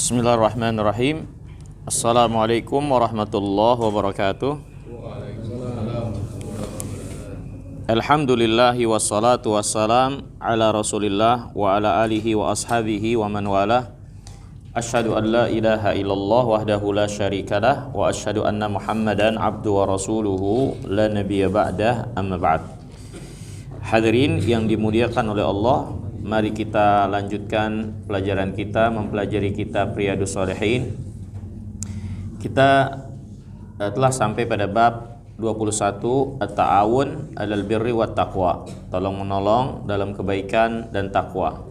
Bismillahirrahmanirrahim. Assalamualaikum warahmatullahi wabarakatuh. Alhamdulillahi wassalatu wassalam ala rasulillah wa ala alihi wa ashabihi wa man walah. Asyhadu an la ilaha illallah wahdahu la syarikalah wa asyhadu anna muhammadan abdu wa rasuluhu la nabiyya ba'dah, amma ba'd. Hadirin yang dimuliakan oleh Allah, mari kita lanjutkan pelajaran kita mempelajari kitab Riyadhus Shalihin. Kita telah sampai pada bab 21, at-ta'awun 'alal birri wat taqwa, tolong menolong dalam kebaikan dan takwa.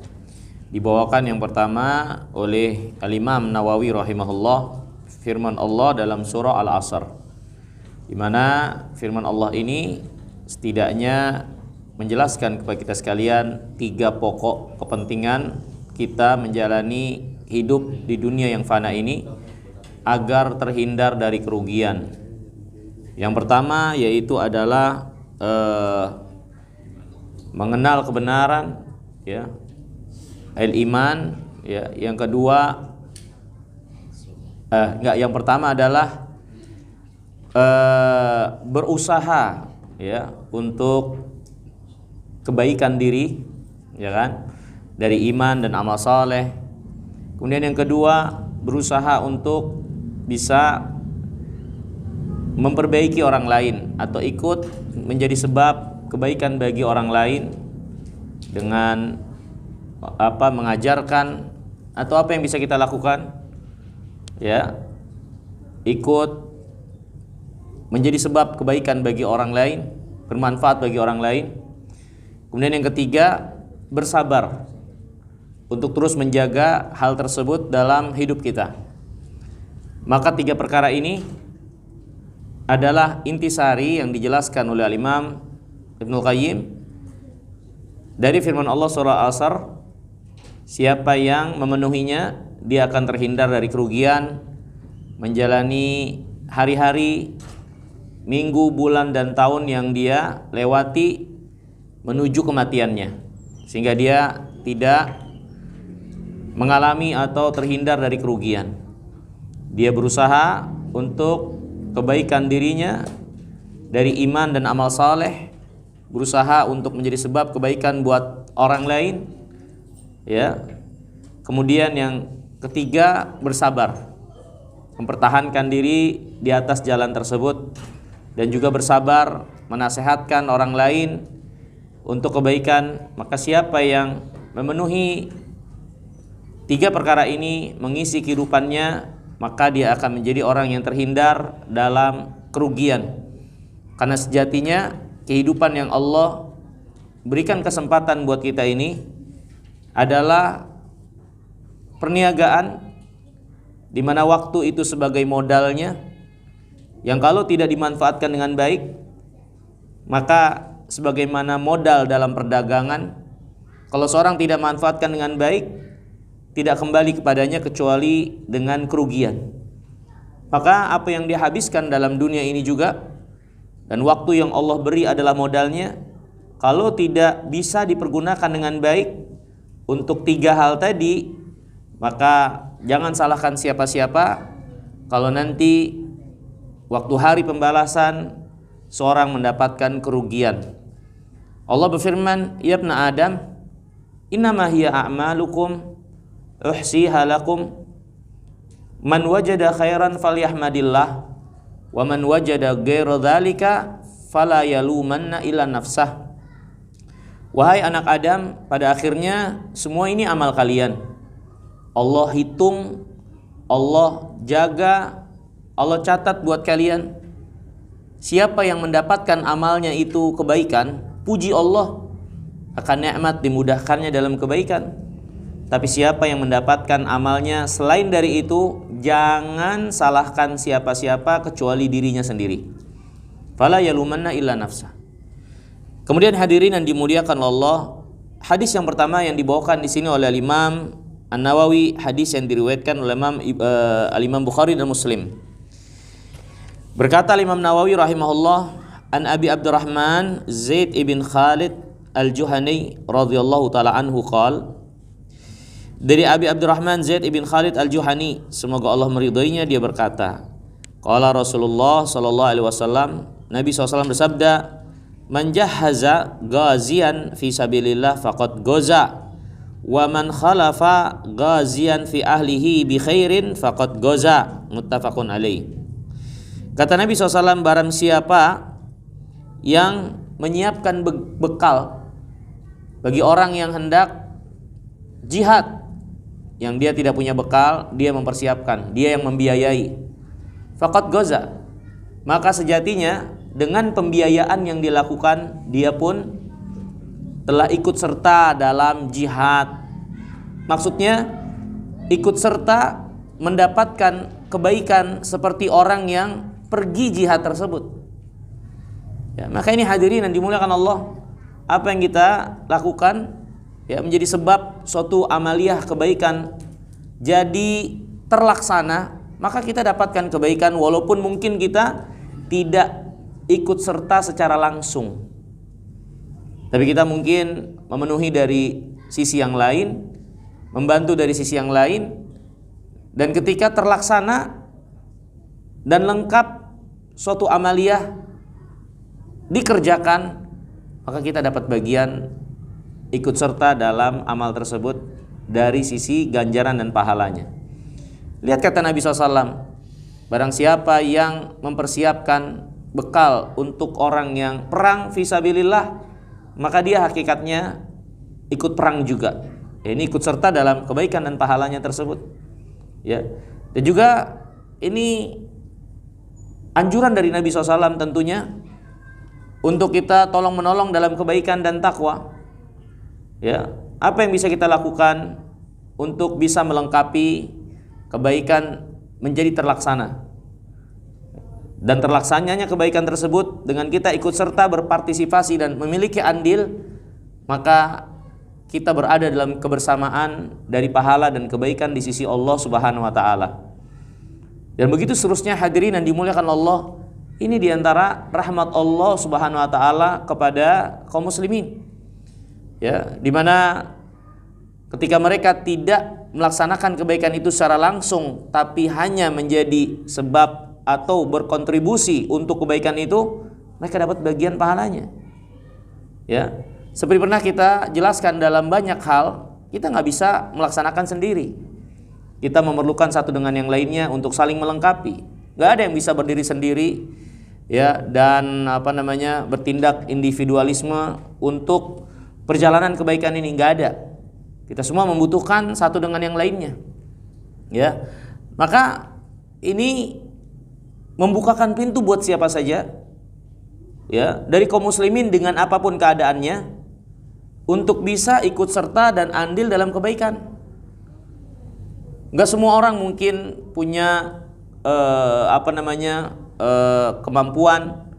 Dibawakan yang pertama oleh Al-Imam Nawawi rahimahullah, firman Allah dalam surah Al-Asr, di mana firman Allah ini setidaknya menjelaskan kepada kita sekalian 3 pokok kepentingan kita menjalani hidup di dunia yang fana ini agar terhindar dari kerugian. Yang pertama yaitu adalah mengenal kebenaran, ya, al-iman, ya. Yang kedua yang pertama adalah berusaha, ya, untuk kebaikan diri, ya kan, dari iman dan amal saleh. Kemudian yang kedua, berusaha untuk bisa memperbaiki orang lain atau ikut menjadi sebab kebaikan bagi orang lain dengan mengajarkan atau apa yang bisa kita lakukan, ya, ikut menjadi sebab kebaikan bagi orang lain, bermanfaat bagi orang lain. Kemudian yang ketiga, bersabar untuk terus menjaga hal tersebut dalam hidup kita. Maka 3 perkara ini adalah intisari yang dijelaskan oleh Al-Imam Ibnul Qayyim dari firman Allah surah Al-Asr, siapa yang memenuhinya dia akan terhindar dari kerugian, menjalani hari-hari, minggu, bulan dan tahun yang dia lewati menuju kematiannya, sehingga dia tidak mengalami atau terhindar dari kerugian. Dia berusaha untuk kebaikan dirinya dari iman dan amal saleh, berusaha untuk menjadi sebab kebaikan buat orang lain, ya. Kemudian yang ketiga, bersabar, mempertahankan diri di atas jalan tersebut dan juga bersabar menasehatkan orang lain untuk kebaikan. Maka siapa yang memenuhi 3 perkara ini, mengisi kehidupannya, maka dia akan menjadi orang yang terhindar dalam kerugian. Karena sejatinya kehidupan yang Allah berikan kesempatan buat kita ini adalah perniagaan, di mana waktu itu sebagai modalnya, yang kalau tidak dimanfaatkan dengan baik, maka sebagaimana modal dalam perdagangan, kalau seorang tidak manfaatkan dengan baik, tidak kembali kepadanya kecuali dengan kerugian. Maka apa yang dihabiskan dalam dunia ini juga, dan waktu yang Allah beri adalah modalnya, kalau tidak bisa dipergunakan dengan baik untuk 3 hal tadi, maka jangan salahkan siapa-siapa kalau nanti waktu hari pembalasan seorang mendapatkan kerugian. Allah berfirman, ya ibna Adam, innama hiya a'malukum uhsiha lakum, man wajada khairan falyahmadillah, wa man wajada ghaira dzalika fala yalumanna illa nafsah. Wahai anak Adam, pada akhirnya semua ini amal kalian. Allah hitung, Allah jaga, Allah catat buat kalian. Siapa yang mendapatkan amalnya itu kebaikan, puji Allah, akan nikmat dimudahkannya dalam kebaikan. Tapi siapa yang mendapatkan amalnya selain dari itu, jangan salahkan siapa-siapa kecuali dirinya sendiri. Fala yalumanna illa nafsah. Kemudian hadirin yang dimuliakan Allah, hadis yang pertama yang dibawakan di sini oleh Imam An-Nawawi, hadis yang diriwayatkan oleh Al-Imam Bukhari dan Muslim. Berkata Imam Nawawi rahimahullah, an Abi Abdurrahman Zaid ibn Khalid Al-Juhani radhiyallahu taala anhu qala Dari Abi Abdurrahman Zaid ibn Khalid al-Juhani, semoga Allah meridhoinya, dia berkata, qala Rasulullah sallallahu alaihi wasallam, Nabi SAW bersabda, man jahaza ghazian fi sabilillah faqad goza, wa man khalafa ghazian fi ahlihi bi khairin faqad goza, muttafaqun alaih. Kata Nabi SAW, barang siapa yang menyiapkan bekal bagi orang yang hendak jihad, yang dia tidak punya bekal, dia mempersiapkan, dia yang membiayai, faqad goza, maka sejatinya dengan pembiayaan yang dilakukan, dia pun telah ikut serta dalam jihad. Maksudnya ikut serta mendapatkan kebaikan seperti orang yang pergi jihad tersebut. Ya, maka ini hadirin yang dimuliakan Allah, apa yang kita lakukan ya menjadi sebab suatu amaliyah kebaikan jadi terlaksana, maka kita dapatkan kebaikan walaupun mungkin kita tidak ikut serta secara langsung, tapi kita mungkin memenuhi dari sisi yang lain, membantu dari sisi yang lain, dan ketika terlaksana dan lengkap suatu amaliyah dikerjakan, maka kita dapat bagian ikut serta dalam amal tersebut dari sisi ganjaran dan pahalanya. Lihat kata Nabi SAW, barang siapa yang mempersiapkan bekal untuk orang yang perang fisabilillah, maka dia hakikatnya ikut perang juga. Ya, ini ikut serta dalam kebaikan dan pahalanya tersebut. Ya. Dan juga ini anjuran dari Nabi SAW tentunya untuk kita tolong menolong dalam kebaikan dan takwa. Ya, apa yang bisa kita lakukan untuk bisa melengkapi kebaikan menjadi terlaksana? Dan terlaksananya kebaikan tersebut dengan kita ikut serta berpartisipasi dan memiliki andil, maka kita berada dalam kebersamaan dari pahala dan kebaikan di sisi Allah Subhanahu wa taala. Dan begitu seterusnya hadirin yang dimuliakan Allah, ini diantara rahmat Allah Subhanahu wa taala kepada kaum muslimin. Ya, di mana ketika mereka tidak melaksanakan kebaikan itu secara langsung, tapi hanya menjadi sebab atau berkontribusi untuk kebaikan itu, mereka dapat bagian pahalanya. Ya, seperti pernah kita jelaskan dalam banyak hal, kita nggak bisa melaksanakan sendiri. Kita memerlukan satu dengan yang lainnya untuk saling melengkapi. Nggak ada yang bisa berdiri sendiri, ya, dan bertindak individualisme untuk perjalanan kebaikan ini, nggak ada. Kita semua membutuhkan satu dengan yang lainnya. Ya, maka ini membukakan pintu buat siapa saja, ya, dari kaum muslimin dengan apapun keadaannya, untuk bisa ikut serta dan andil dalam kebaikan. Nggak semua orang mungkin punya kemampuan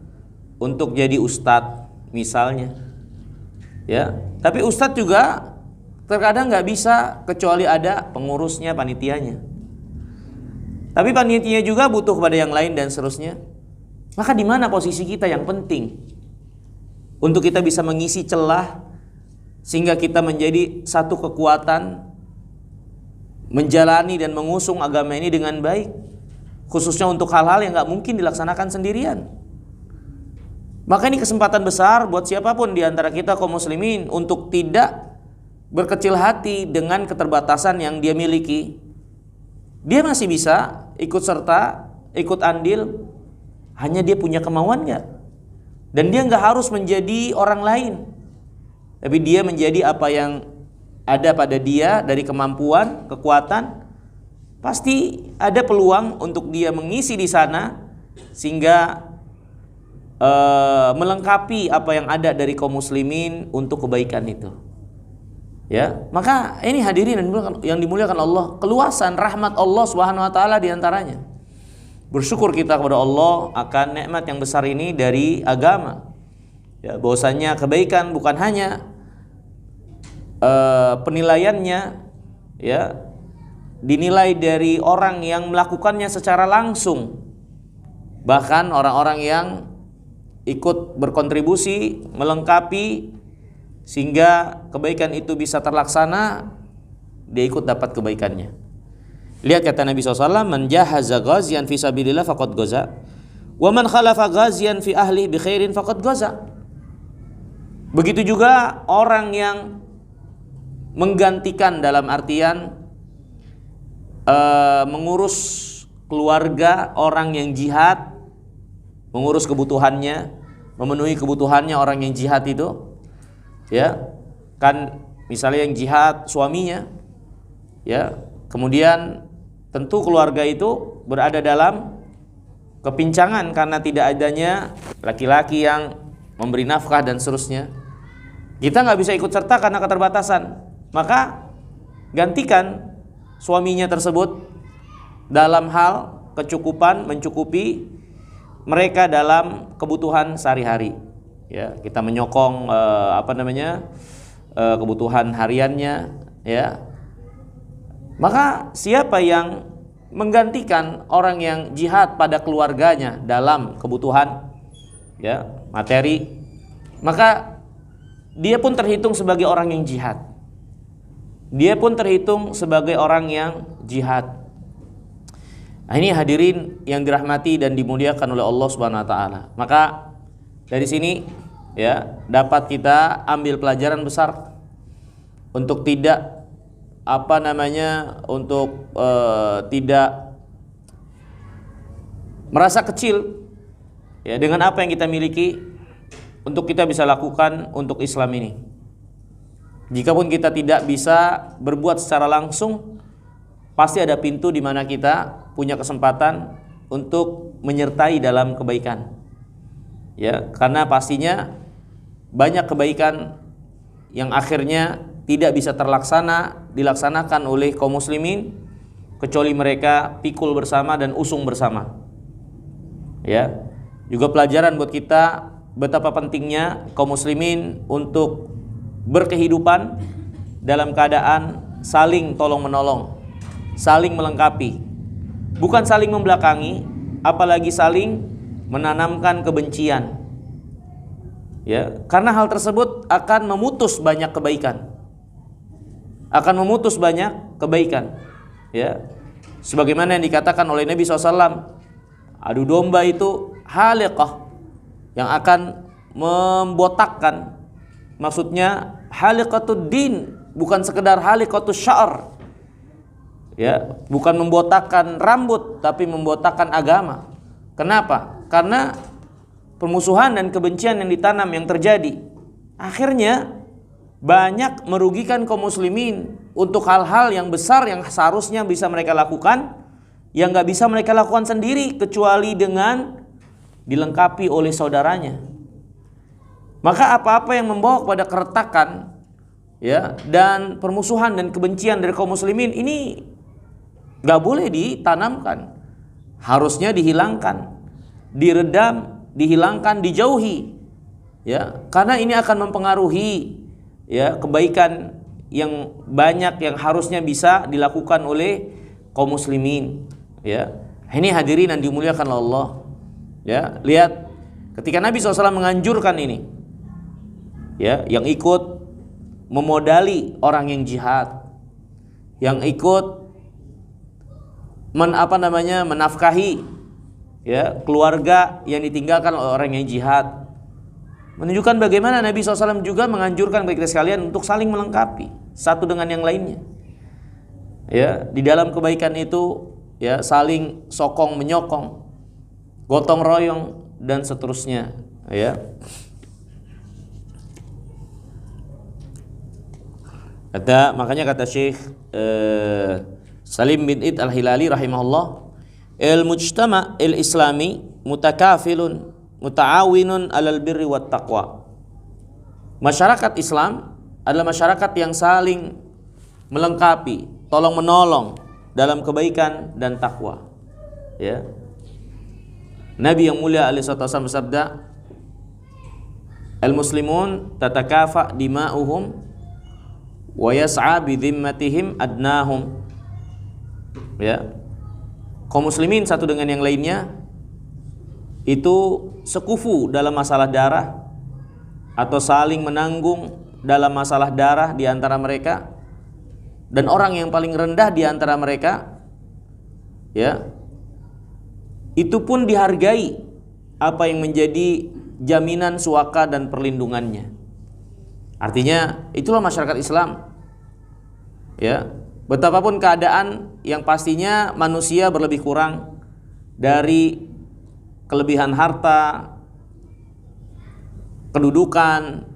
untuk jadi ustadz misalnya, ya. Tapi ustadz juga terkadang nggak bisa kecuali ada pengurusnya, panitianya. Tapi panitianya juga butuh kepada yang lain dan seterusnya. Maka di mana posisi kita yang penting untuk kita bisa mengisi celah sehingga kita menjadi satu kekuatan menjalani dan mengusung agama ini dengan baik, khususnya untuk hal-hal yang nggak mungkin dilaksanakan sendirian. Maka ini kesempatan besar buat siapapun di antara kita kaum muslimin untuk tidak berkecil hati dengan keterbatasan yang dia miliki. Dia masih bisa ikut serta, ikut andil, hanya dia punya kemauan nggak? Dan dia nggak harus menjadi orang lain, tapi dia menjadi apa yang ada pada dia dari kemampuan, kekuatan. Pasti ada peluang untuk dia mengisi di sana sehingga melengkapi apa yang ada dari kaum muslimin untuk kebaikan itu. Ya, maka ini hadirin yang dimuliakan Allah, keluasan rahmat Allah Subhanahu wa taala di antaranya. Bersyukur kita kepada Allah akan nikmat yang besar ini dari agama. Ya, bahwasanya kebaikan bukan hanya penilaiannya, ya, dinilai dari orang yang melakukannya secara langsung, bahkan orang-orang yang ikut berkontribusi melengkapi sehingga kebaikan itu bisa terlaksana dia ikut dapat kebaikannya. Lihat kata Nabi SAW, man jahaza ghazian fi sabilillah faqad ghaza, wa man khalafa ghazian fi ahli bi khairin faqad ghaza. Begitu juga orang yang menggantikan dalam artian mengurus keluarga orang yang jihad, mengurus kebutuhannya, memenuhi kebutuhannya orang yang jihad itu, ya kan, misalnya yang jihad suaminya, ya, kemudian tentu keluarga itu berada dalam kepincangan karena tidak adanya laki-laki yang memberi nafkah dan seterusnya. Kita nggak bisa ikut serta karena keterbatasan, maka gantikan suaminya tersebut dalam hal kecukupan, mencukupi mereka dalam kebutuhan sehari-hari. Ya, kita menyokong kebutuhan hariannya, ya. Maka siapa yang menggantikan orang yang jihad pada keluarganya dalam kebutuhan, ya, materi, maka dia pun terhitung sebagai orang yang jihad. Dia pun terhitung sebagai orang yang jihad. Nah, ini hadirin yang dirahmati dan dimuliakan oleh Allah Subhanahu wa taala. Maka dari sini, ya, dapat kita ambil pelajaran besar untuk tidak tidak merasa kecil, ya, dengan apa yang kita miliki, untuk kita bisa lakukan untuk Islam ini. Jikapun kita tidak bisa berbuat secara langsung, pasti ada pintu di mana kita punya kesempatan untuk menyertai dalam kebaikan. Ya, karena pastinya banyak kebaikan yang akhirnya tidak bisa dilaksanakan oleh kaum muslimin kecuali mereka pikul bersama dan usung bersama. Ya, juga pelajaran buat kita betapa pentingnya kaum muslimin untuk berkehidupan dalam keadaan saling tolong-menolong, saling melengkapi, bukan saling membelakangi, apalagi saling menanamkan kebencian. Ya, karena hal tersebut akan memutus banyak kebaikan. Ya, sebagaimana yang dikatakan oleh Nabi SAW, adu domba itu haliqah, yang akan membotakkan. Maksudnya haliqatud din, bukan sekedar haliqatus sya'r. Ya, bukan membotakkan rambut, tapi membotakkan agama. Kenapa? Karena permusuhan dan kebencian yang ditanam, yang terjadi, akhirnya banyak merugikan kaum muslimin untuk hal-hal yang besar yang seharusnya bisa mereka lakukan, yang gak bisa mereka lakukan sendiri kecuali dengan dilengkapi oleh saudaranya. Maka apa-apa yang membawa kepada keretakan, ya, dan permusuhan dan kebencian dari kaum muslimin ini gak boleh ditanamkan, harusnya dihilangkan, diredam, dihilangkan, dijauhi, ya, karena ini akan mempengaruhi, ya, kebaikan yang banyak yang harusnya bisa dilakukan oleh kaum muslimin. Ya, ini hadirin yang dimuliakan Allah. Ya, lihat ketika Nabi SAW menganjurkan ini, ya, yang ikut memodali orang yang jihad, yang ikut menafkahi, ya, keluarga yang ditinggalkan oleh orang yang jihad, menunjukkan bagaimana Nabi SAW juga menganjurkan bagi kita sekalian untuk saling melengkapi satu dengan yang lainnya. Ya, di dalam kebaikan itu, ya, saling sokong menyokong, gotong royong dan seterusnya, ya. Makanya kata Syekh Salim bin Id Al-Hilali rahimahullah, al-mujtama' al-islami mutakafilun muta'awinun 'alal birri wat taqwa. Masyarakat Islam adalah masyarakat yang saling melengkapi, tolong menolong dalam kebaikan dan takwa. Ya. Nabi yang mulia alaihi wasallam bersabda, al-muslimun tatakafa dima'uhum wa yas'a bi dhimmatihim adnahum. Ya. Kaum muslimin satu dengan yang lainnya itu sekufu dalam masalah darah atau saling menanggung dalam masalah darah di antara mereka, dan orang yang paling rendah di antara mereka, ya, itu pun dihargai apa yang menjadi jaminan suaka dan perlindungannya. Artinya itulah masyarakat Islam. Ya, betapapun keadaan yang pastinya manusia berlebih kurang dari kelebihan harta, kedudukan,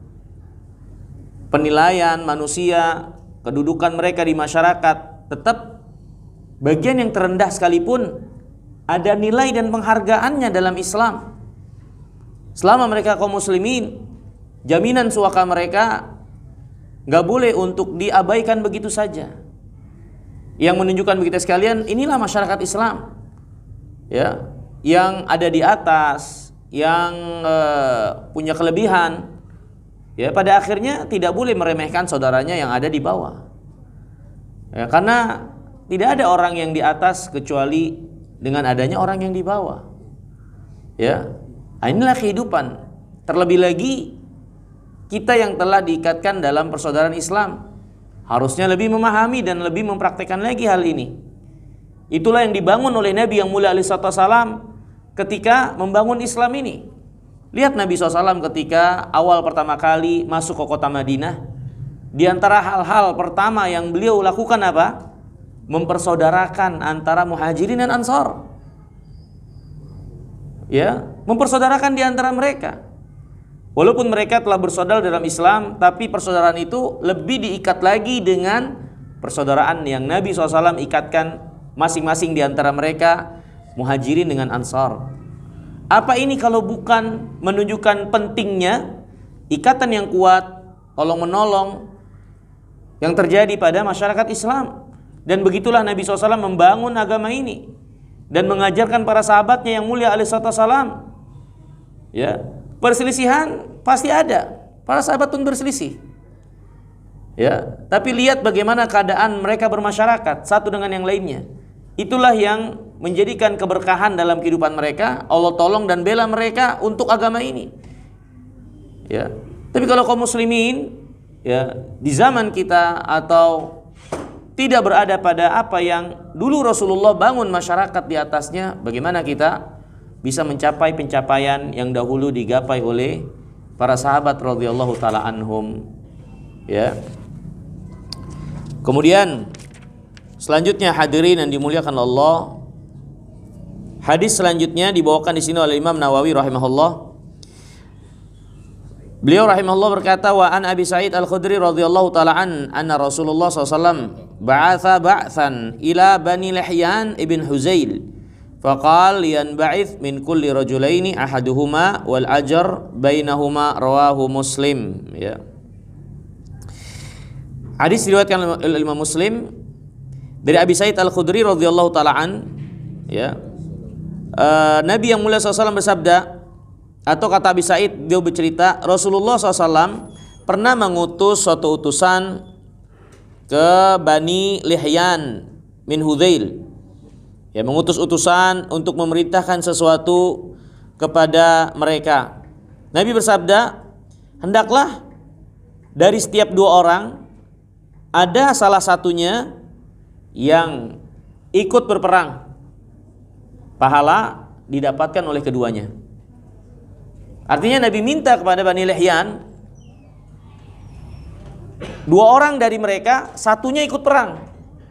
penilaian manusia, kedudukan mereka di masyarakat, tetap bagian yang terendah sekalipun ada nilai dan penghargaannya dalam Islam. Selama mereka kaum muslimin, jaminan suaka mereka nggak boleh untuk diabaikan begitu saja. Yang menunjukkan bagi kita sekalian, inilah masyarakat Islam, ya, yang ada di atas, yang punya kelebihan, ya, pada akhirnya tidak boleh meremehkan saudaranya yang ada di bawah, ya, karena tidak ada orang yang di atas kecuali dengan adanya orang yang di bawah, ya. Inilah kehidupan. Terlebih lagi kita yang telah diikatkan dalam persaudaraan Islam harusnya lebih memahami dan lebih mempraktekkan lagi hal ini. Itulah yang dibangun oleh Nabi yang mulia alaihi wasallam ketika membangun Islam ini. Lihat Nabi SAW ketika awal pertama kali masuk ke kota Madinah, di antara hal-hal pertama yang beliau lakukan apa? Mempersaudarakan antara Muhajirin dan Ansar. Ya, mempersaudarakan di antara mereka. Walaupun mereka telah bersaudara dalam Islam, tapi persaudaraan itu lebih diikat lagi dengan persaudaraan yang Nabi SAW ikatkan masing-masing di antara mereka, Muhajirin dengan Ansar. Apa ini kalau bukan menunjukkan pentingnya ikatan yang kuat, tolong-menolong yang terjadi pada masyarakat Islam. Dan begitulah Nabi SAW membangun agama ini dan mengajarkan para sahabatnya yang mulia alaihi wasallam. Ya, perselisihan pasti ada. Para sahabat pun berselisih. Ya, tapi lihat bagaimana keadaan mereka bermasyarakat satu dengan yang lainnya. Itulah yang menjadikan keberkahan dalam kehidupan mereka. Allah tolong dan bela mereka untuk agama ini. Ya, tapi kalau kaum muslimin, ya, di zaman kita atau tidak berada pada apa yang dulu Rasulullah bangun masyarakat di atasnya, bagaimana kita bisa mencapai pencapaian yang dahulu digapai oleh para sahabat radhiyallahu taala anhum, ya. Kemudian selanjutnya hadirin yang dimuliakan Allah, hadis selanjutnya dibawakan di sini oleh Imam Nawawi rahimahullah. Beliau rahimahullah berkata, wa an Abi Sa'id Al-Khudri radhiyallahu taala anna Rasulullah SAW ba'atha ba'than ila Bani Lihyan ibn Huzail faqal yanba'ith min kulli rajulaini ahaduhuma wal ajr bainahuma rawahu Muslim, ya. Hadis diriwayatkan oleh Imam Muslim dari Abi Sa'id Al-Khudri radhiyallahu taala ya. Nabi yang mulia SAW bersabda, atau kata Abi Sa'id, beliau bercerita, Rasulullah SAW pernah mengutus suatu utusan ke Bani Lihyan min Huzail, ya, mengutus utusan untuk memerintahkan sesuatu kepada mereka. Nabi bersabda, hendaklah dari setiap dua orang ada salah satunya yang ikut berperang, pahala didapatkan oleh keduanya. Artinya Nabi minta kepada Bani Lihyan, dua orang dari mereka, satunya ikut perang,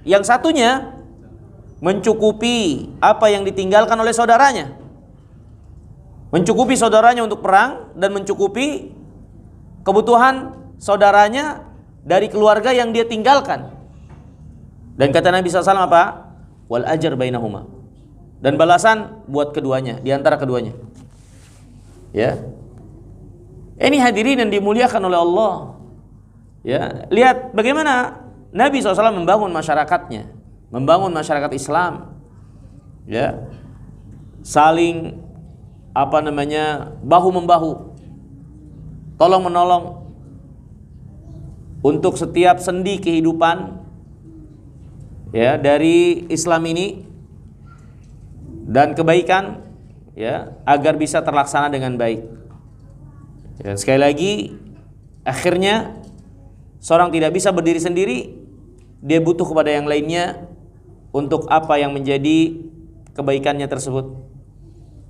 yang satunya mencukupi apa yang ditinggalkan oleh saudaranya, mencukupi saudaranya untuk perang dan mencukupi kebutuhan saudaranya dari keluarga yang dia tinggalkan. Dan kata Nabi SAW apa? Wal ajr bainahuma, dan balasan buat keduanya, di antara keduanya. Ya, ini hadirin yang dimuliakan oleh Allah. Ya, lihat bagaimana Nabi SAW membangun masyarakatnya, membangun masyarakat Islam. Ya, saling bahu membahu, tolong menolong untuk setiap sendi kehidupan, ya, dari Islam ini dan kebaikan, ya, agar bisa terlaksana dengan baik. Dan sekali lagi, akhirnya seorang tidak bisa berdiri sendiri dia butuh kepada yang lainnya untuk apa yang menjadi kebaikannya tersebut.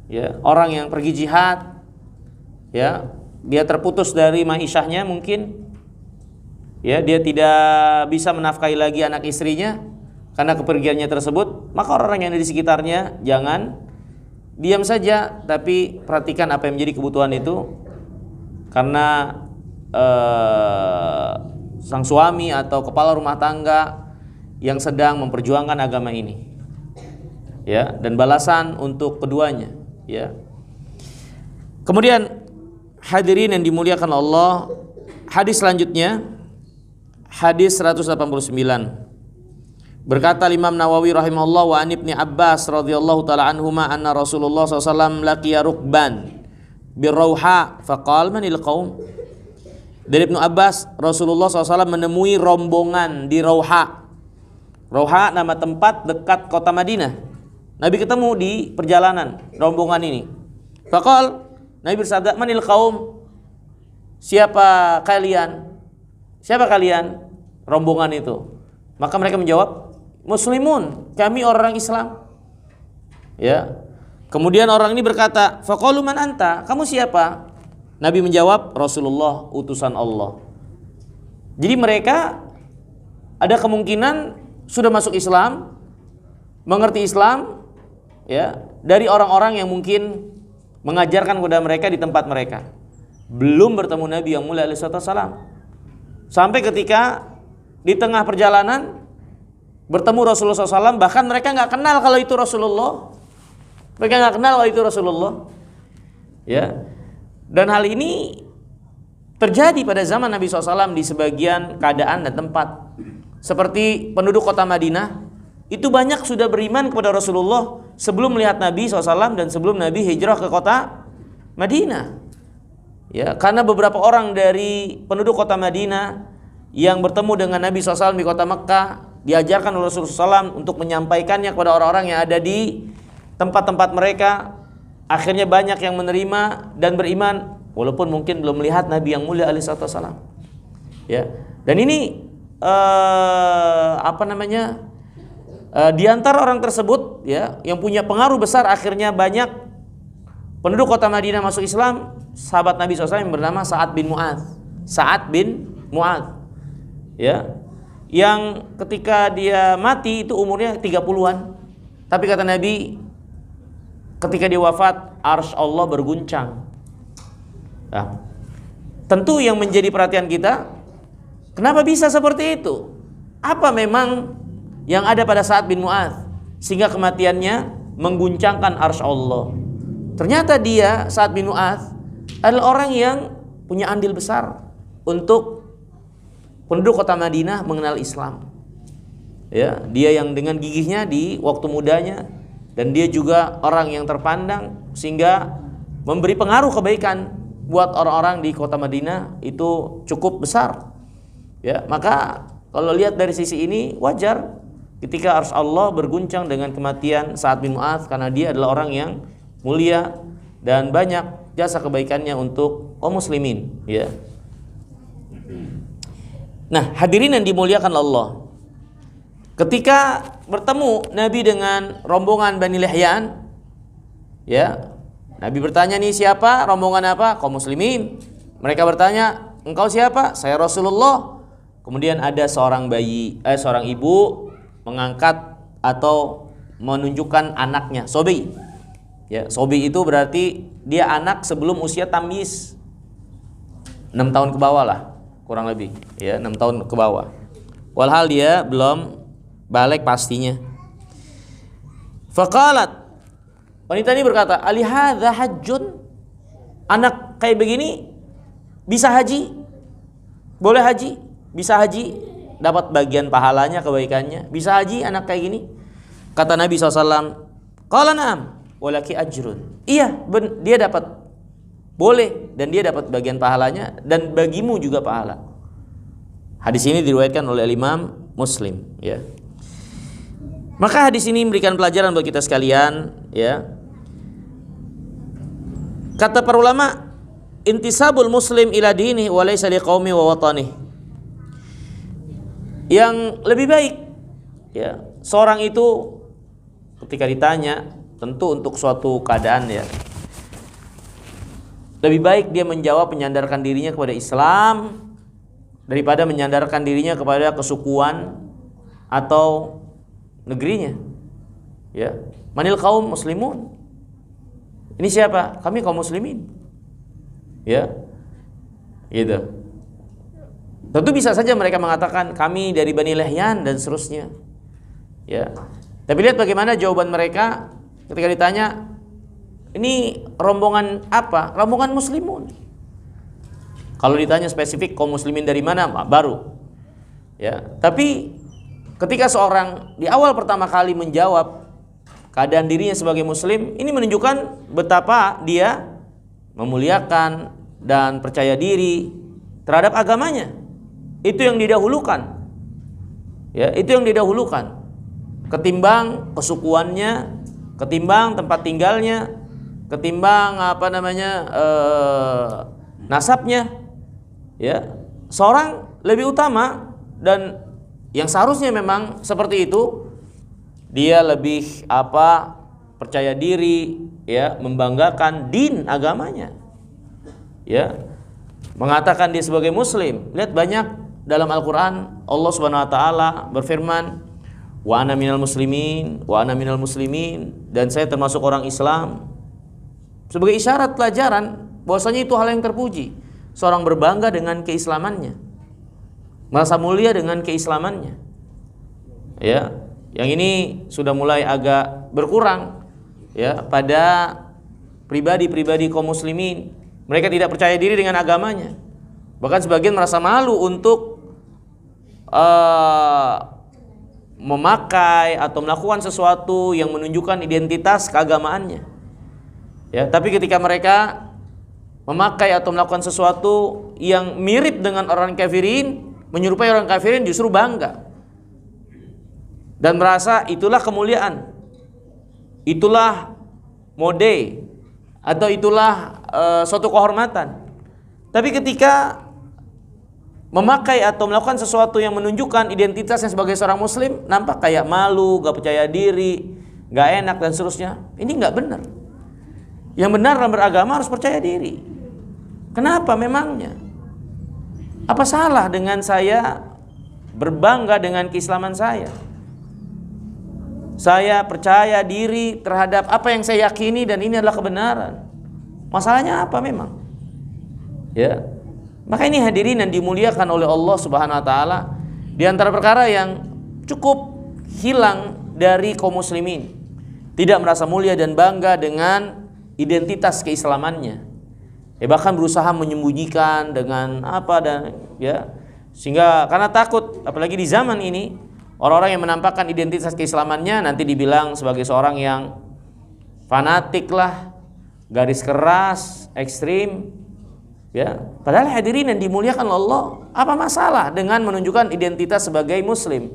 Ya, orang yang pergi jihad, ya, dia terputus dari ma'isyahnya mungkin, ya, dia tidak bisa menafkahi lagi anak istrinya karena kepergiannya tersebut, maka orang yang ada di sekitarnya jangan diam saja, tapi perhatikan apa yang menjadi kebutuhan itu, karena sang suami atau kepala rumah tangga yang sedang memperjuangkan agama ini, ya, dan balasan untuk keduanya, ya. Kemudian hadirin yang dimuliakan Allah, hadis selanjutnya, hadis 189. Berkata Imam Nawawi rahimahullah, wa an Ibni Abbas radhiyallahu taala anhuma anna Rasulullah SAW laqiya rukban birrauha faqal manil qaum. Dari Ibnu Abbas, Rasulullah SAW menemui rombongan di Rauha. Rauha nama tempat dekat kota Madinah. Nabi ketemu di perjalanan rombongan ini. Faqal, Nabi bersabda, manil qaum, siapa kalian? Siapa kalian? Rombongan itu. Maka mereka menjawab, muslimun, kami orang Islam. Ya. Kemudian orang ini berkata, faqalu man anta, kamu siapa? Nabi menjawab, Rasulullah, utusan Allah. Jadi mereka ada kemungkinan sudah masuk Islam, mengerti Islam, ya, dari orang-orang yang mungkin mengajarkan kepada mereka di tempat mereka. Belum bertemu Nabi yang mulia alaihi salam. Sampai ketika di tengah perjalanan bertemu Rasulullah SAW, bahkan mereka nggak kenal kalau itu Rasulullah. Mereka nggak kenal kalau itu Rasulullah. Ya. Dan hal ini terjadi pada zaman Nabi SAW di sebagian keadaan dan tempat. Seperti penduduk kota Madinah, itu banyak sudah beriman kepada Rasulullah sebelum melihat Nabi SAW dan sebelum Nabi hijrah ke kota Madinah. Ya, karena beberapa orang dari penduduk kota Madinah yang bertemu dengan Nabi SAW di kota Mekkah, diajarkan oleh Rasulullah SAW untuk menyampaikannya kepada orang-orang yang ada di tempat-tempat mereka. Akhirnya banyak yang menerima dan beriman walaupun mungkin belum melihat Nabi yang mulia alaihi salam. Ya. Dan ini di antara orang tersebut, ya, yang punya pengaruh besar, akhirnya banyak penduduk kota Madinah masuk Islam, sahabat Nabi SAW yang bernama Sa'ad bin Mu'adz. Sa'ad bin Mu'adz. Ya. Yang ketika dia mati itu umurnya 30-an. Tapi kata Nabi, ketika dia wafat, arsy Allah berguncang. Nah, tentu yang menjadi perhatian kita, kenapa bisa seperti itu? Apa memang yang ada pada Sa'ad bin Mu'adz sehingga kematiannya mengguncangkan arsy Allah? Ternyata dia, Sa'ad bin Mu'adz, adalah orang yang punya andil besar untuk penduduk kota Madinah mengenal Islam. Ya, dia yang dengan gigihnya di waktu mudanya, dan dia juga orang yang terpandang sehingga memberi pengaruh kebaikan buat orang-orang di kota Madinah itu cukup besar. Ya, maka kalau lihat dari sisi ini wajar ketika arsy Allah berguncang dengan kematian Sa'ad bin Mu'adz, karena dia adalah orang yang mulia dan banyak jasa kebaikannya untuk kaum muslimin, ya. Nah, hadirin yang dimuliakan Allah, ketika bertemu Nabi dengan rombongan Bani Lihyan, ya, Nabi bertanya, nih siapa? Rombongan apa? Kaum muslimin. Mereka bertanya, engkau siapa? Saya Rasulullah. Kemudian ada seorang ibu mengangkat atau menunjukkan anaknya, Sobi. Ya, Sobi itu berarti dia anak sebelum usia tamyiz, 6 tahun ke bawah lah, kurang lebih, ya, 6 tahun ke bawah. Walhal dia belum balik pastinya. Faqalat, wanita ini berkata, ali hadza hajjun, anak kayak begini bisa haji? Boleh haji? Bisa haji, dapat bagian pahalanya, kebaikannya. Bisa haji anak kayak gini? Kata Nabi SAW, qala na'am walaki ajrun. Iya, dia dapat, boleh, dan dia dapat bagian pahalanya, dan bagimu juga pahala. Hadis ini diriwayatkan oleh Imam Muslim, ya. Maka hadis ini memberikan pelajaran bagi kita sekalian, ya. Kata para ulama, intisabul muslim ila dinihi wa laysa liqaumi wa watanihi. yang lebih baik. Ya, seorang itu ketika ditanya, tentu untuk suatu keadaan ya, lebih baik dia menjawab menyandarkan dirinya kepada Islam daripada menyandarkan dirinya kepada kesukuan atau negerinya. Ya, manil kaum muslimun. Ini siapa? Kami kaum muslimin. Ya, gitu. Tentu bisa saja mereka mengatakan kami dari Bani Lihyan dan seterusnya. Ya. Tapi lihat bagaimana jawaban mereka ketika ditanya, ini rombongan apa? Rombongan muslimun. Kalau ditanya spesifik kaum muslimin dari mana, baru. Ya. Tapi ketika seorang di awal pertama kali menjawab keadaan dirinya sebagai muslim, ini menunjukkan betapa dia memuliakan dan percaya diri terhadap agamanya. Itu yang didahulukan. Ya, itu yang didahulukan ketimbang kesukuannya, ketimbang tempat tinggalnya, ketimbang nasabnya. Ya, seorang lebih utama, dan yang seharusnya memang seperti itu. Dia lebih percaya diri, ya, membanggakan din agamanya, ya, mengatakan dia sebagai muslim. Lihat banyak dalam Al-Quran Allah Subhanahu Wa Taala berfirman, wa ana minal muslimin, wa ana minal muslimin, dan saya termasuk orang Islam, sebagai isyarat pelajaran bahwasanya itu hal yang terpuji. Seorang berbangga dengan keislamannya, merasa mulia dengan keislamannya. Ya, yang ini sudah mulai agak berkurang, ya, pada pribadi-pribadi kaum muslimin. Mereka tidak percaya diri dengan agamanya. Bahkan sebagian merasa malu untuk memakai atau melakukan sesuatu yang menunjukkan identitas keagamaannya. Ya, tapi ketika mereka memakai atau melakukan sesuatu yang mirip dengan orang kafirin, menyerupai orang kafirin, justru bangga dan merasa itulah kemuliaan, itulah mode, atau itulah suatu kehormatan. Tapi ketika memakai atau melakukan sesuatu yang menunjukkan identitasnya sebagai seorang muslim, nampak kayak malu, gak percaya diri, gak enak dan seterusnya. Ini gak benar. Yang benar dalam beragama harus percaya diri. Kenapa memangnya? Apa salah dengan saya berbangga dengan keislaman saya? Saya percaya diri terhadap apa yang saya yakini dan ini adalah kebenaran. Masalahnya apa memang? Ya. Maka ini hadirin yang dimuliakan oleh Allah Subhanahu wa taala, di antara perkara yang cukup hilang dari kaum muslimin, tidak merasa mulia dan bangga dengan identitas keislamannya. Bahkan berusaha menyembunyikan dengan sehingga karena takut, apalagi di zaman ini, orang-orang yang menampakkan identitas keislamannya nanti dibilang sebagai seorang yang fanatik lah, garis keras, ekstrim. Ya, padahal hadirin yang dimuliakan Allah, apa masalah dengan menunjukkan identitas sebagai muslim?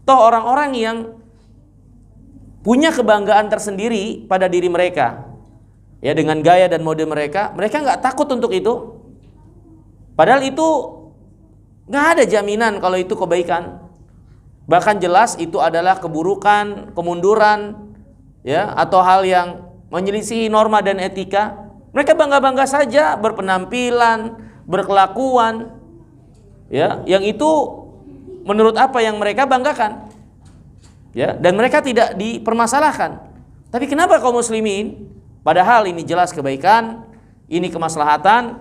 Toh orang-orang yang punya kebanggaan tersendiri pada diri mereka, ya, dengan gaya dan mode mereka nggak takut untuk itu. Padahal itu nggak ada jaminan kalau itu kebaikan. Bahkan jelas itu adalah keburukan, kemunduran, ya, atau hal yang menyelisihi norma dan etika. Mereka bangga-bangga saja berpenampilan, berkelakuan, ya, yang itu menurut apa yang mereka banggakan, ya, dan mereka tidak dipermasalahkan. Tapi kenapa kaum muslimin, padahal ini jelas kebaikan, ini kemaslahatan,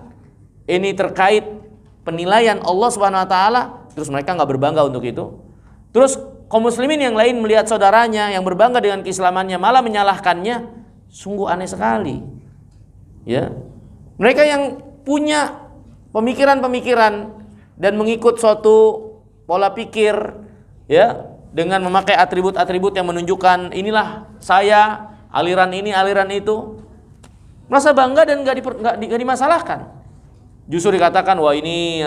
ini terkait penilaian Allah Subhanahu wa taala, terus mereka nggak berbangga untuk itu. Terus kaum muslimin yang lain melihat saudaranya yang berbangga dengan keislamannya malah menyalahkannya, sungguh aneh sekali. Ya, mereka yang punya pemikiran-pemikiran dan mengikut suatu pola pikir, ya, dengan memakai atribut-atribut yang menunjukkan inilah saya, aliran ini, aliran itu, merasa bangga dan nggak dimasalahkan. Justru dikatakan, wah ini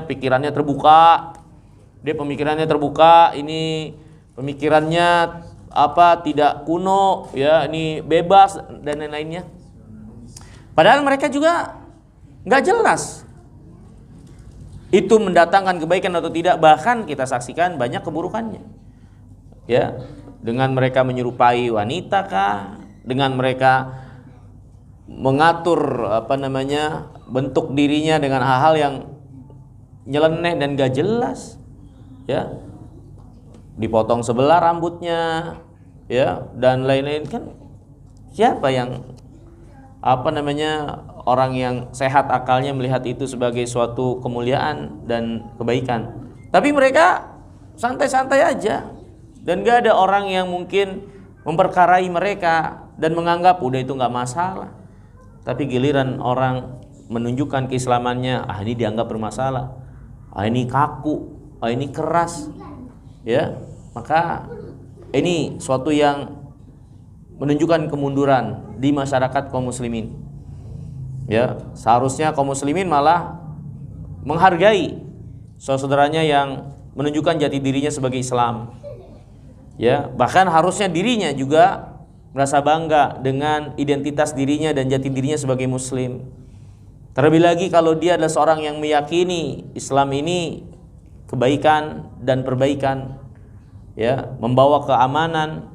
pikirannya terbuka, dia pemikirannya terbuka, ini pemikirannya tidak kuno, ya, ini bebas dan lain-lainnya. Padahal mereka juga nggak jelas. itu mendatangkan kebaikan atau tidak, bahkan kita saksikan banyak keburukannya. Ya, dengan mereka menyerupai wanita kah, dengan mereka mengatur bentuk dirinya dengan hal-hal yang nyeleneh dan gak jelas, ya, dipotong sebelah rambutnya, ya, dan lain-lain. Kan siapa yang orang yang sehat akalnya melihat itu sebagai suatu kemuliaan dan kebaikan? Tapi mereka santai-santai aja, dan gak ada orang yang mungkin memperkarai mereka dan menganggap udah itu gak masalah. Tapi giliran orang menunjukkan keislamannya, ini dianggap bermasalah, ini kaku, ini keras, ya, maka ini suatu yang menunjukkan kemunduran di masyarakat kaum muslimin. Ya, seharusnya kaum muslimin malah menghargai saudara-saudaranya yang menunjukkan jati dirinya sebagai Islam. Ya, bahkan harusnya dirinya juga merasa bangga dengan identitas dirinya dan jati dirinya sebagai muslim. Terlebih lagi kalau dia adalah seorang yang meyakini Islam ini kebaikan dan perbaikan, ya, membawa keamanan,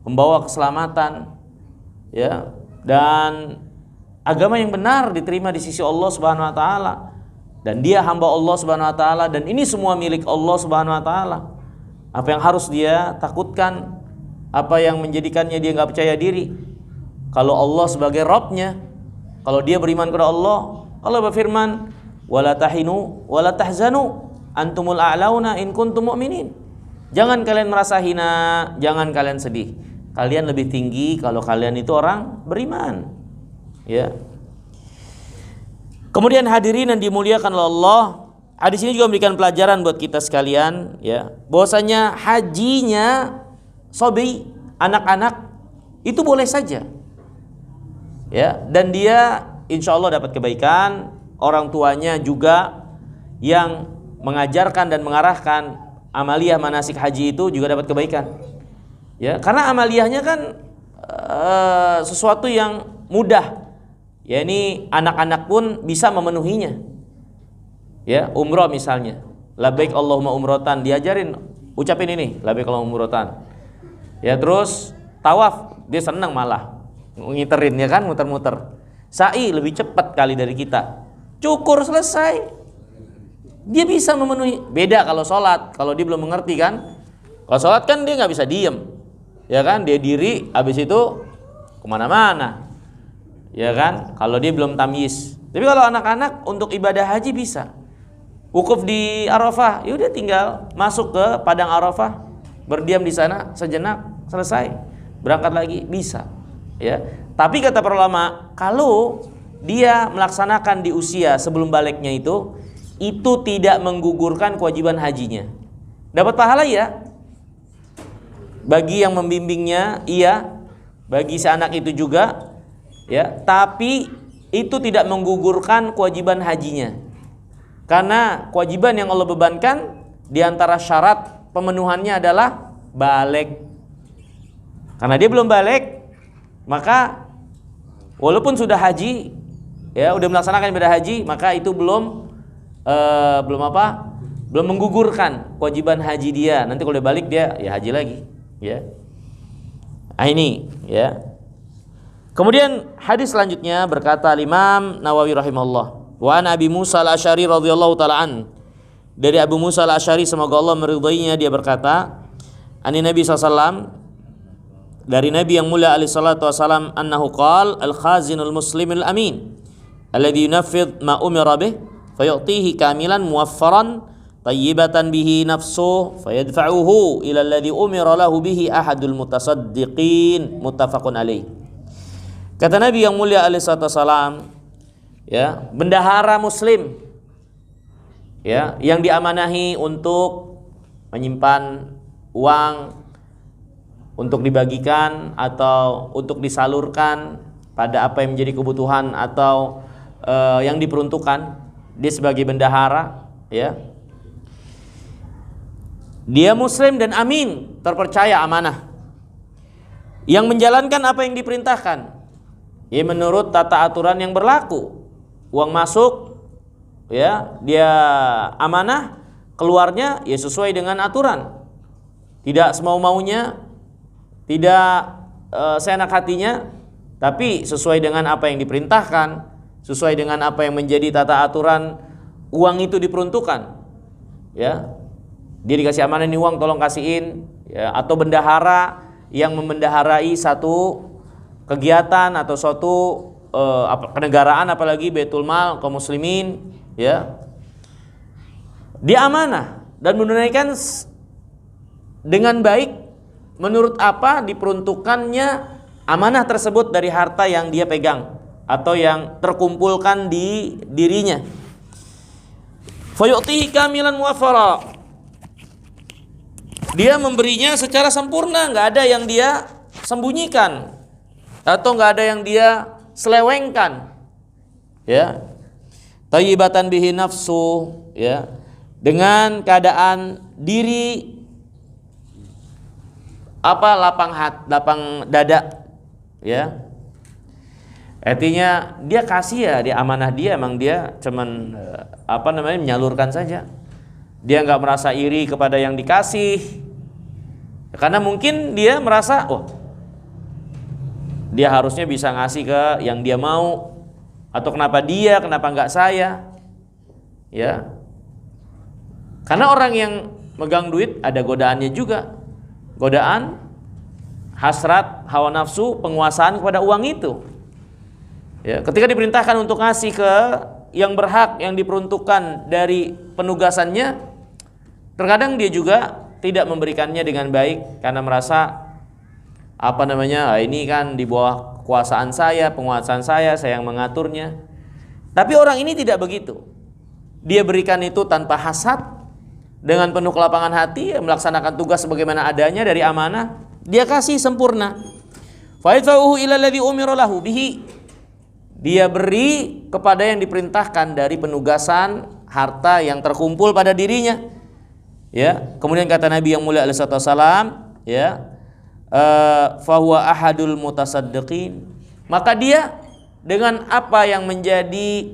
membawa keselamatan, ya, dan agama yang benar diterima di sisi Allah Subhanahu wa taala, dan dia hamba Allah Subhanahu wa taala, dan ini semua milik Allah Subhanahu wa taala. Apa yang harus dia takutkan? Apa yang menjadikannya dia enggak percaya diri? Kalau Allah sebagai Rabbnya, kalau dia beriman kepada Allah, Allah berfirman, "Wala tahinu wala tahzanu antumul a'launa in kuntum mu'minin." Jangan kalian merasa hina, jangan kalian sedih. Kalian lebih tinggi kalau kalian itu orang beriman. Ya. Kemudian hadirin yang dimuliakan oleh Allah, hadis ini juga memberikan pelajaran buat kita sekalian, ya. Bahwasanya hajinya sobi, anak-anak itu boleh saja, ya, dan dia insya Allah dapat kebaikan. Orang tuanya juga yang mengajarkan dan mengarahkan amaliyah manasik haji itu juga dapat kebaikan, ya, karena amaliyahnya kan sesuatu yang mudah, ya, ini anak-anak pun bisa memenuhinya, ya. Umroh misalnya, labbaik Allahumma umrotan, diajarin ucapin ini labbaik Allahumma umrotan, ya. Terus tawaf dia senang, malah ngiterin, ya kan, muter-muter. Sa'i lebih cepat kali dari kita. Cukur selesai, dia bisa memenuhi. Beda kalau sholat, kalau dia belum mengerti kan. Kalau sholat kan dia nggak bisa diem, ya kan, dia diri, habis itu kemana-mana, ya kan, kalau dia belum tamyiz. Tapi kalau anak-anak untuk ibadah haji bisa. Wukuf di Arafah, yaudah tinggal masuk ke padang Arafah, berdiam di sana sejenak, selesai, berangkat lagi, bisa, ya. Tapi kata para ulama, kalau dia melaksanakan di usia sebelum baliknya itu tidak menggugurkan kewajiban hajinya. Dapat pahala ya, bagi yang membimbingnya, iya, bagi si anak itu juga, ya. Tapi itu tidak menggugurkan kewajiban hajinya, karena kewajiban yang Allah bebankan diantara syarat pemenuhannya adalah balik. Karena dia belum balik, maka walaupun sudah haji, ya, udah melaksanakan ibadah haji, maka itu belum menggugurkan kewajiban haji dia. Nanti kalau udah balik dia ya haji lagi, ya. Ini, ya. Kemudian hadis selanjutnya berkata Imam Nawawi rahimahullah, wa an Abi Musa al-Asy'ari radhiyallahu taala an, dari Abu Musa al-Asy'ari semoga Allah meridhoinya, dia berkata, ani Nabi SAW, dari Nabi yang mulia alaihi salatu wasalam, annahu qala al-khazinul muslimul amin alladhi yunaffidh ma umira bih fayu'tihi kamilan muwaffaran tayyibatan bihi nafsuhu fayadfa'uhu ila alladhi umira lahu bihi ahadul mutasaddiqin, muttafaqun alaih. Kata Nabi yang mulia alaihi salatu wasalam, ya, bendahara muslim, ya, yang diamanahi untuk menyimpan uang untuk dibagikan atau untuk disalurkan pada apa yang menjadi kebutuhan atau yang diperuntukkan, dia sebagai bendahara, ya, dia muslim dan amin, terpercaya, amanah, yang menjalankan apa yang diperintahkan, ya, menurut tata aturan yang berlaku. Uang masuk, ya, dia amanah, keluarnya ya sesuai dengan aturan. Tidak semau-maunya, tidak seenak hatinya, tapi sesuai dengan apa yang diperintahkan, sesuai dengan apa yang menjadi tata aturan uang itu diperuntukkan. Ya. Dia dikasih amanah ini uang, tolong kasihin, ya, atau bendahara yang memendaharai satu kegiatan atau suatu kenegaraan, apalagi Baitul Mal kaum muslimin, ya. Dia amanah dan menunaikan dengan baik menurut apa diperuntukannya amanah tersebut dari harta yang dia pegang atau yang terkumpulkan di dirinya. Fayu'tihi kamilan muwaffara. Dia memberinya secara sempurna, nggak ada yang dia sembunyikan atau nggak ada yang dia selewengkan, ya. Thayyibatan bihi nafsu, ya, dengan keadaan diri lapang dada, ya. Artinya dia kasih, ya, dia amanah, dia emang dia cuman menyalurkan saja. Dia nggak merasa iri kepada yang dikasih, karena mungkin dia merasa, oh, dia harusnya bisa ngasih ke yang dia mau, atau kenapa nggak saya, ya. Karena orang yang megang duit ada godaannya juga, godaan hasrat, hawa nafsu, penguasaan kepada uang itu. Ya, ketika diperintahkan untuk ngasih ke yang berhak, yang diperuntukkan dari penugasannya, terkadang dia juga tidak memberikannya dengan baik karena merasa ini kan di bawah kekuasaan saya, penguasaan saya yang mengaturnya. Tapi orang ini tidak begitu. Dia berikan itu tanpa hasad, dengan penuh kelapangan hati, melaksanakan tugas sebagaimana adanya dari amanah, dia kasih sempurna. Fa yadfa'uhu ila alladhi umira lahu bihi. Dia beri kepada yang diperintahkan dari penugasan harta yang terkumpul pada dirinya. Ya, kemudian kata Nabi yang mulia alaihi wasallam, ya, fa huwa ahadul mutasaddiqin. Maka dia dengan apa yang menjadi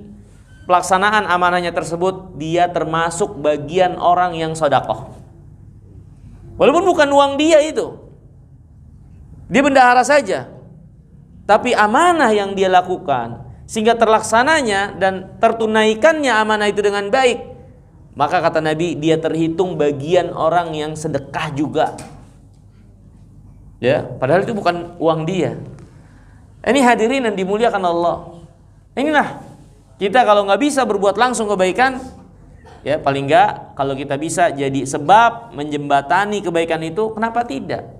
pelaksanaan amanahnya tersebut, dia termasuk bagian orang yang sedekah. Walaupun bukan uang dia itu. Dia bendahara saja. Tapi amanah yang dia lakukan sehingga terlaksananya dan tertunaikannya amanah itu dengan baik, maka kata Nabi, dia terhitung bagian orang yang sedekah juga. Ya, padahal itu bukan uang dia. Ini hadirin yang dimuliakan Allah. Inilah kita kalau nggak bisa berbuat langsung kebaikan, ya paling nggak kalau kita bisa jadi sebab menjembatani kebaikan itu, kenapa tidak?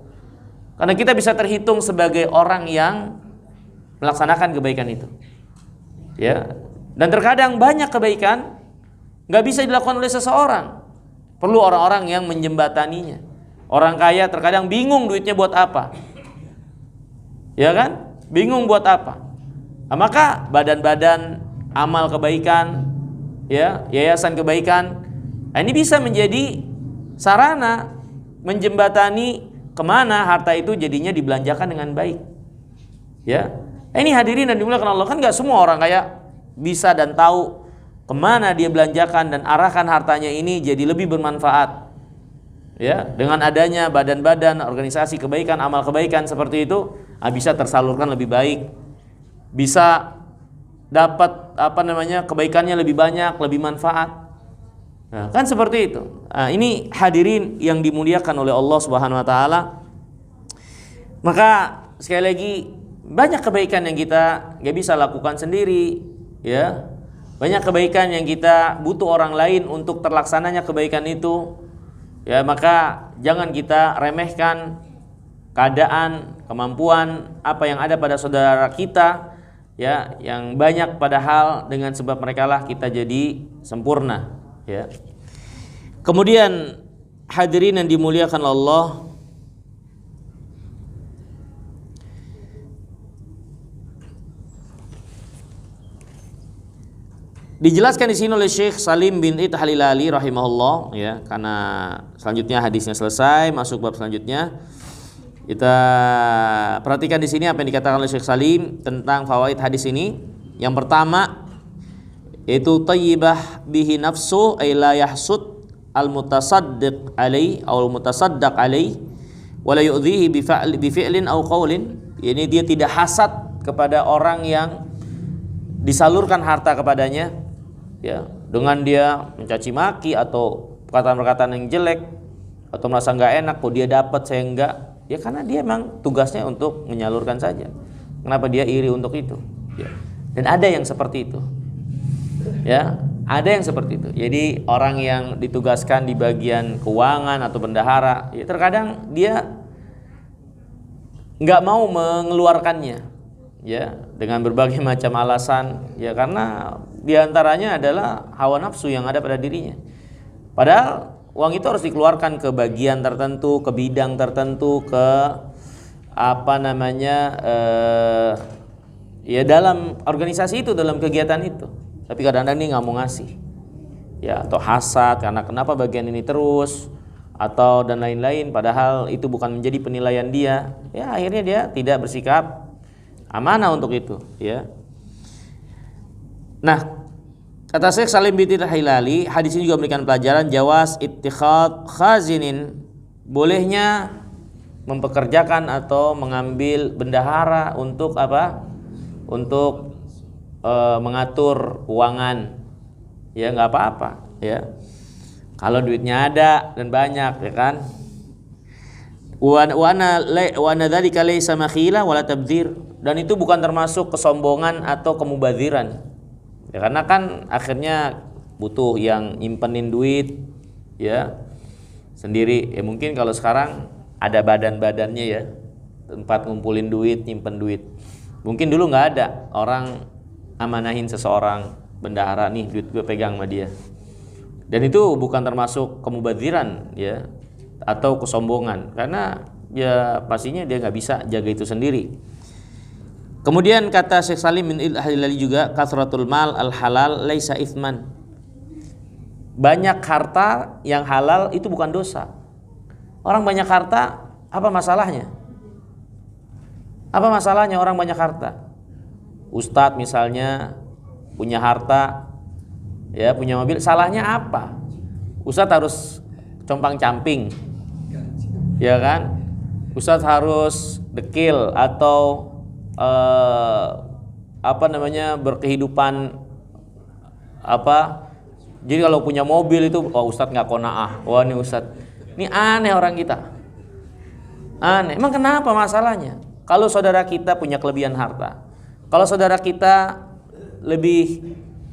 Karena kita bisa terhitung sebagai orang yang melaksanakan kebaikan itu. Ya, dan terkadang banyak kebaikan nggak bisa dilakukan oleh seseorang, perlu orang-orang yang menjembataninya. Orang kaya terkadang bingung duitnya buat apa, ya kan? Bingung buat apa. Nah, maka badan-badan amal kebaikan, ya, yayasan kebaikan, ini bisa menjadi sarana menjembatani kemana harta itu jadinya dibelanjakan dengan baik. Ya, ini hadirin dan dimuliakan Allah, kan nggak semua orang kaya bisa dan tahu kemana dia belanjakan dan arahkan hartanya ini jadi lebih bermanfaat. Ya, dengan adanya badan-badan organisasi kebaikan, amal kebaikan seperti itu, bisa tersalurkan lebih baik, bisa dapat kebaikannya lebih banyak, lebih manfaat. Nah, kan seperti itu. Nah, ini hadirin yang dimuliakan oleh Allah Subhanahu wa taala. Maka sekali lagi, banyak kebaikan yang kita nggak bisa lakukan sendiri, ya. Banyak kebaikan yang kita butuh orang lain untuk terlaksananya kebaikan itu. Ya, maka jangan kita remehkan keadaan, kemampuan apa yang ada pada saudara kita, ya, yang banyak, padahal dengan sebab mereka lah kita jadi sempurna, ya. Kemudian hadirin yang dimuliakan Allah, dijelaskan di sini oleh Syekh Salim bin Ithal-Hilali rahimahullah, ya, karena selanjutnya hadisnya selesai, masuk bab selanjutnya. Kita perhatikan di sini apa yang dikatakan oleh Syekh Salim tentang fawaid hadis ini. Yang pertama, Yaitu tayyibah bihi nafsu ay la yahsud al-mutasaddiq alaihi atau al-mutasaddaq alaihi wa la yu'dhihi bi fi'lin aw qawlin. Ini dia tidak hasad kepada orang yang disalurkan harta kepadanya, ya, dengan dia mencaci maki atau perkataan-perkataan yang jelek atau merasa nggak enak kok dia dapat saya enggak, ya karena dia memang tugasnya untuk menyalurkan saja. Kenapa dia iri untuk itu? Ya. Dan ada yang seperti itu, ya, ada yang seperti itu. Jadi orang yang ditugaskan di bagian keuangan atau bendahara, ya terkadang dia nggak mau mengeluarkannya, ya, dengan berbagai macam alasan, ya karena diantaranya adalah hawa nafsu yang ada pada dirinya. Padahal uang itu harus dikeluarkan ke bagian tertentu, ke bidang tertentu, ke ya dalam organisasi itu, dalam kegiatan itu. Tapi kadang-kadang dia nggak mau ngasih, ya, atau hasad karena kenapa bagian ini terus, atau dan lain-lain. Padahal itu bukan menjadi penilaian dia. Ya akhirnya dia tidak bersikap amanah untuk itu, ya. Nah, kata Syekh Salim bin Hilali, hadis ini juga memberikan pelajaran jawaz ittikhad khazinin, bolehnya mempekerjakan atau mengambil bendahara untuk apa? Untuk mengatur keuangan. Ya nggak apa-apa, ya. Kalau duitnya ada dan banyak, ya kan? Wa ana dzalika laysa makhila wala tabdzir, dan itu bukan termasuk kesombongan atau kemubadziran. Ya karena kan akhirnya butuh yang nyimpenin duit, ya, sendiri. Ya mungkin kalau sekarang ada badan-badannya, ya, tempat ngumpulin duit, nyimpen duit. Mungkin dulu nggak ada, orang amanahin seseorang bendahara, nih duit gue pegang sama dia. Dan itu bukan termasuk kemubadziran, ya, atau kesombongan, karena ya pastinya dia nggak bisa jaga itu sendiri. Kemudian kata Syekh Salim bin Hilali juga, kasratul mal al halal laisa itsman. Banyak harta yang halal itu bukan dosa. Orang banyak harta, apa masalahnya? Apa masalahnya orang banyak harta? Ustadz misalnya punya harta, ya, punya mobil, salahnya apa? Ustadz harus compang-camping, ya kan? Ustadz harus dekil atau berkehidupan apa? Jadi kalau punya mobil itu, oh Ustadz nggak qanaah, wah ini Ustadz, ini aneh orang kita, aneh. Emang kenapa masalahnya? Kalau saudara kita punya kelebihan harta, kalau saudara kita lebih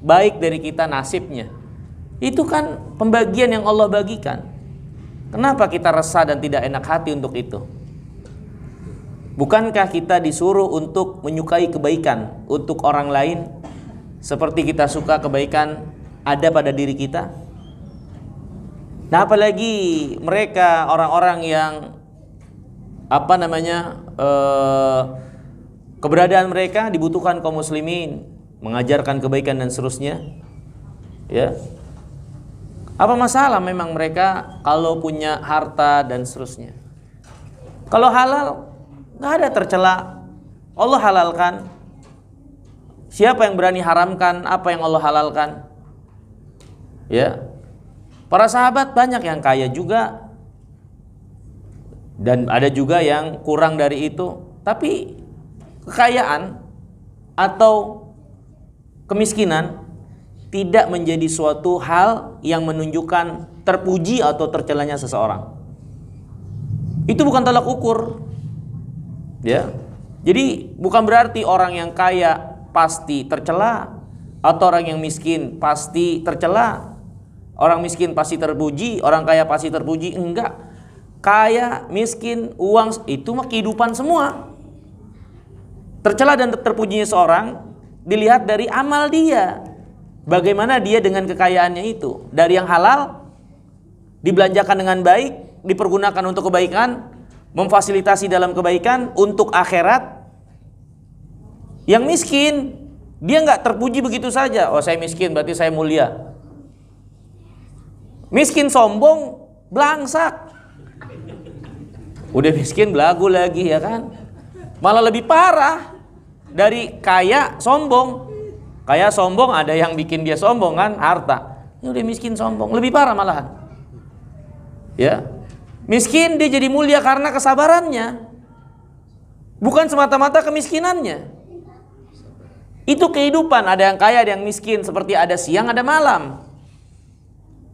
baik dari kita nasibnya, itu kan pembagian yang Allah bagikan. Kenapa kita resah dan tidak enak hati untuk itu? Bukankah kita disuruh untuk menyukai kebaikan untuk orang lain seperti kita suka kebaikan ada pada diri kita? Nah, apalagi mereka orang-orang yang keberadaan mereka dibutuhkan kaum muslimin, mengajarkan kebaikan dan seterusnya, ya. Apa masalah memang mereka kalau punya harta dan seterusnya? Kalau halal nggak ada tercela. Allah halalkan. Siapa yang berani haramkan apa yang Allah halalkan? Ya. Para sahabat banyak yang kaya juga, dan ada juga yang kurang dari itu. Tapi kekayaan atau kemiskinan tidak menjadi suatu hal yang menunjukkan terpuji atau tercelanya seseorang. Itu bukan tolak ukur, ya. Jadi bukan berarti orang yang kaya pasti tercela atau orang yang miskin pasti tercela. Orang miskin pasti terpuji, orang kaya pasti terpuji. Enggak. Kaya, miskin, uang, itu mah kehidupan semua. Tercela dan terpujinya seorang dilihat dari amal dia. Bagaimana dia dengan kekayaannya itu. Dari yang halal, dibelanjakan dengan baik, dipergunakan untuk kebaikan, memfasilitasi dalam kebaikan untuk akhirat. Yang miskin, dia nggak terpuji begitu saja. Oh, saya miskin berarti saya mulia. Miskin sombong, blangsak. Udah miskin belagu lagi, ya kan? Malah lebih parah dari kaya sombong. Kayak sombong, ada yang bikin dia sombong kan, harta. Ini udah miskin sombong, lebih parah malahan. Ya, miskin dia jadi mulia karena kesabarannya, bukan semata-mata kemiskinannya. Itu kehidupan, ada yang kaya, ada yang miskin, seperti ada siang, ada malam.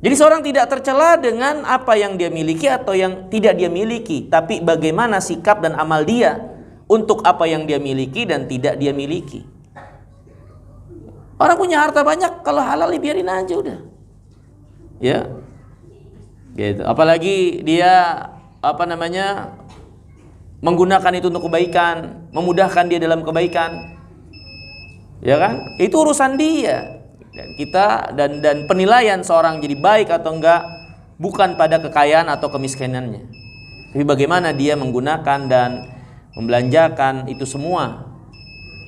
Jadi seorang tidak tercela dengan apa yang dia miliki atau yang tidak dia miliki, tapi bagaimana sikap dan amal dia untuk apa yang dia miliki dan tidak dia miliki. Orang punya harta banyak, kalau halal biarin aja udah. Ya. Gitu. Apalagi dia menggunakan itu untuk kebaikan, memudahkan dia dalam kebaikan. Ya kan? Itu urusan dia. Dan kita dan penilaian seorang jadi baik atau enggak bukan pada kekayaan atau kemiskinannya, tapi bagaimana dia menggunakan dan membelanjakan itu semua.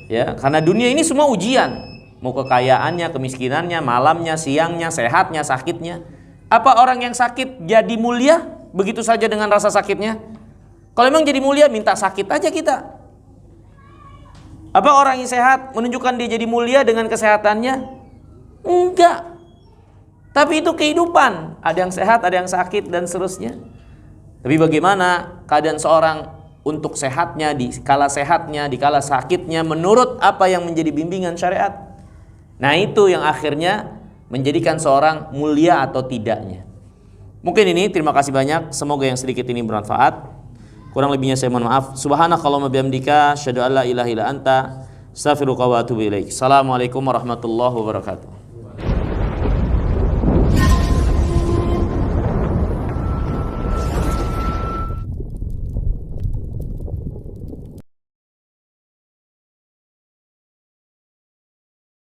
Ya, karena dunia ini semua ujian, mau kekayaannya, kemiskinannya, malamnya, siangnya, sehatnya, sakitnya. Apa orang yang sakit jadi mulia begitu saja dengan rasa sakitnya? Kalau memang jadi mulia, minta sakit aja kita. Apa orang yang sehat menunjukkan dia jadi mulia dengan kesehatannya? Enggak. Tapi itu kehidupan. Ada yang sehat, ada yang sakit, dan seterusnya. Tapi bagaimana keadaan seorang untuk sehatnya, di kala sehatnya, di kala sakitnya, menurut apa yang menjadi bimbingan syariat. Nah itu yang akhirnya menjadikan seorang mulia atau tidaknya. Mungkin ini, terima kasih banyak. Semoga yang sedikit ini bermanfaat. Kurang lebihnya saya mohon maaf. Subhanakallahumma bihamdika, asyhadu an la ilaha illa anta, astaghfiruka wa atubu ilaik. Assalamualaikum warahmatullahi wabarakatuh.